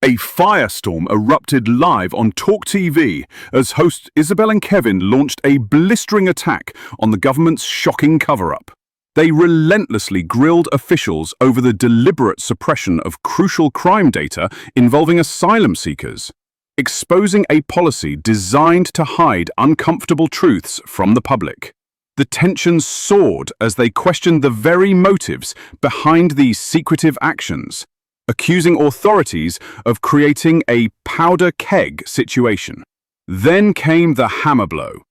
A firestorm erupted live on Talk TV as hosts Isabel and Kevin launched a blistering attack on the government's shocking cover-up. They relentlessly grilled officials over the deliberate suppression of crucial crime data involving asylum seekers, exposing a policy designed to hide uncomfortable truths from the public. The tensions soared as they questioned the very motives behind these secretive actions, accusing authorities of creating a powder keg situation. Then came the hammer blow,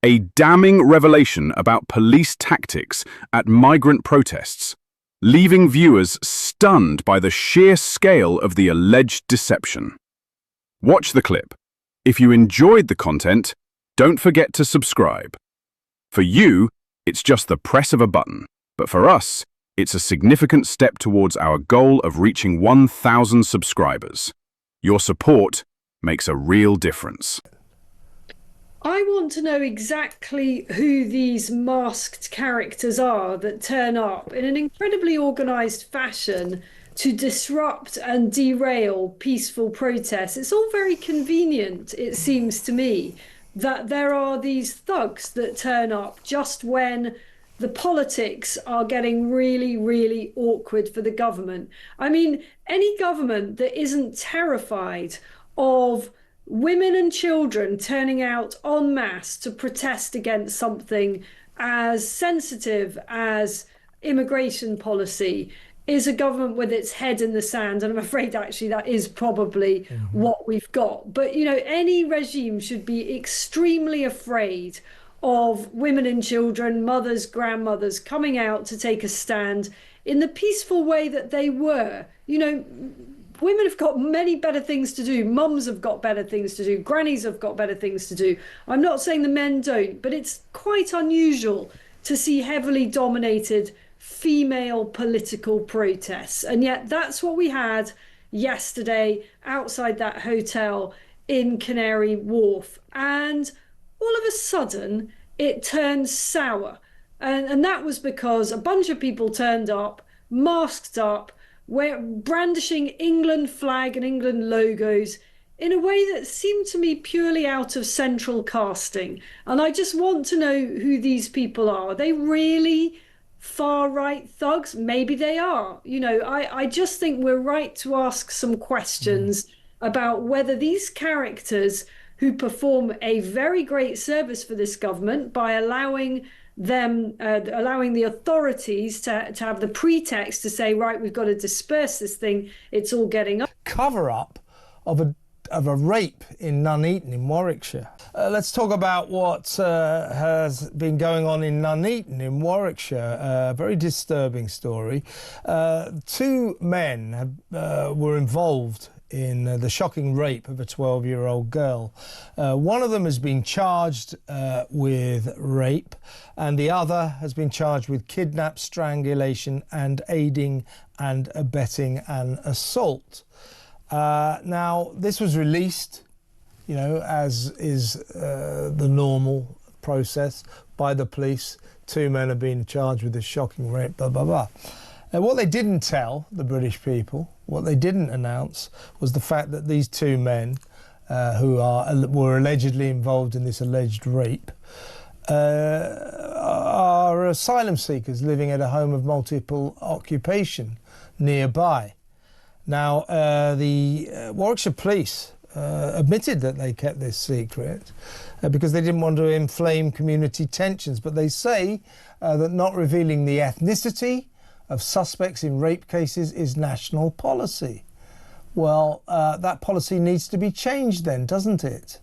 a damning revelation about police tactics at migrant protests, leaving viewers stunned by the sheer scale of the alleged deception. Watch the clip. If you enjoyed the content, don't forget to subscribe. For you, it's just the press of a button, but for us, it's a significant step towards our goal of reaching 1,000 subscribers. Your support makes a real difference. I want to know exactly who these masked characters are that turn up in an incredibly organised fashion to disrupt and derail peaceful protests. It's all very convenient, it seems to me, that there are these thugs that turn up just when the politics are getting really, really awkward for the government. I mean, any government that isn't terrified of women and children turning out en masse to protest against something as sensitive as immigration policy is a government with its head in the sand. And I'm afraid actually that is probably what we've got. But, you know, any regime should be extremely afraid of women and children, mothers, grandmothers coming out to take a stand in the peaceful way that they were. You know, women have got many better things to do. Mums have got better things to do. Grannies have got better things to do. I'm not saying the men don't, but it's quite unusual to see heavily dominated female political protests. And yet that's what we had yesterday outside that hotel in Canary Wharf. And all of a sudden it turned sour. And that was because a bunch of people turned up, masked up, brandishing England flag and England logos in a way that seemed to me purely out of central casting. And I just want to know who these people are. Are they really far-right thugs? Maybe they are. You know, I just think we're right to ask some questions about whether these characters who perform a very great service for this government by allowing the authorities to have the pretext to say, right, we've got to disperse this thing, it's all getting up. Cover up of a rape in Nuneaton in Warwickshire. Let's talk about what has been going on in Nuneaton in Warwickshire. A very disturbing story. Two men were involved in the shocking rape of a 12-year-old girl. One of them has been charged with rape, and the other has been charged with kidnap, strangulation, and aiding and abetting an assault. Now, this was released, you know, as is the normal process by the police. Two men have been charged with this shocking rape, blah, blah, blah. What they didn't tell the British people, what they didn't announce, was the fact that these two men who were allegedly involved in this alleged rape are asylum seekers living at a home of multiple occupation nearby. Now, the Warwickshire police admitted that they kept this secret because they didn't want to inflame community tensions, but they say that not revealing the ethnicity of suspects in rape cases is national policy. Well, that policy needs to be changed then, doesn't it?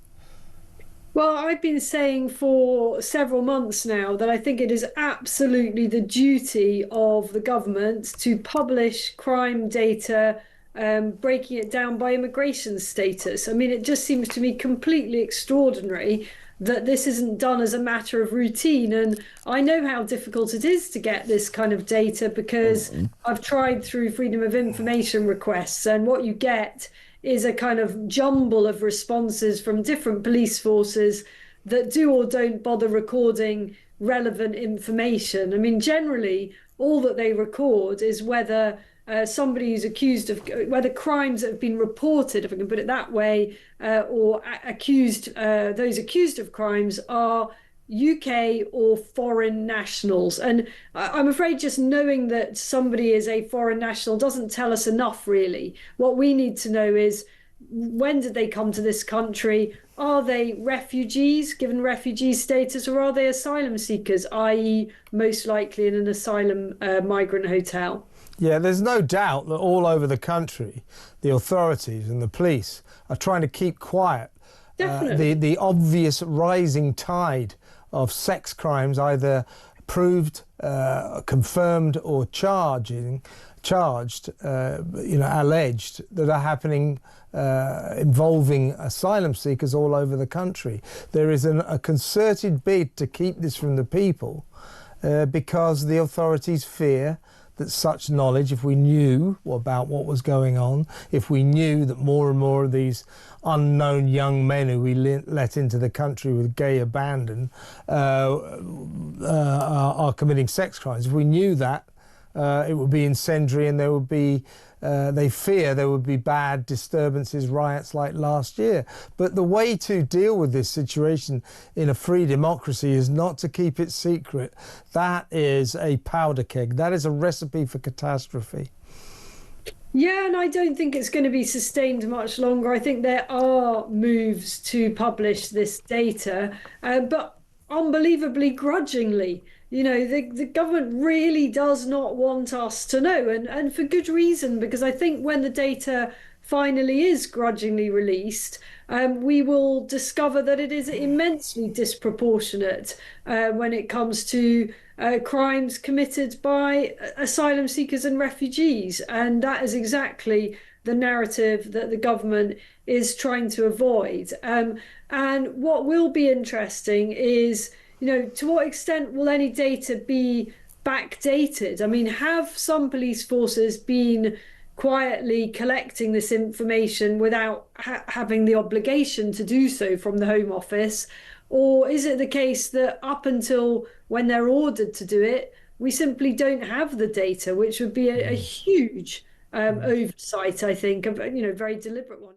Well, I've been saying for several months now that I think it is absolutely the duty of the government to publish crime data, breaking it down by immigration status. I mean, it just seems to me completely extraordinary that this isn't done as a matter of routine. And I know how difficult it is to get this kind of data because I've tried through freedom of information requests, and what you get is a kind of jumble of responses from different police forces that do or don't bother recording relevant information. I mean, generally, all that they record is whether somebody who's accused of, whether crimes that have been reported, if I can put it that way, or accused, those accused of crimes are UK or foreign nationals. And I'm afraid just knowing that somebody is a foreign national doesn't tell us enough, really. What we need to know is, when did they come to this country? Are they refugees, given refugee status, or are they asylum seekers, i.e. most likely in an asylum migrant hotel? Yeah, there's no doubt that all over the country, the authorities and the police are trying to keep quiet the obvious rising tide of sex crimes, either proved, confirmed, or charged, alleged, that are happening involving asylum seekers all over the country. There is a concerted bid to keep this from the people because the authorities fear that such knowledge, if we knew about what was going on, if we knew that more and more of these unknown young men who we let into the country with gay abandon are committing sex crimes, if we knew that, it would be incendiary, and there would be, they fear there would be bad disturbances, riots like last year. But the way to deal with this situation in a free democracy is not to keep it secret. That is a powder keg. That is a recipe for catastrophe. Yeah, and I don't think it's going to be sustained much longer. I think there are moves to publish this data, but unbelievably grudgingly. You know, the government really does not want us to know, and for good reason, because I think when the data finally is grudgingly released, we will discover that it is immensely disproportionate when it comes to crimes committed by asylum seekers and refugees. And that is exactly the narrative that the government is trying to avoid. And what will be interesting is, you know, to what extent will any data be backdated? I mean, have some police forces been quietly collecting this information without having the obligation to do so from the Home Office? Or is it the case that up until when they're ordered to do it, we simply don't have the data, which would be a huge oversight, I think, a very deliberate one.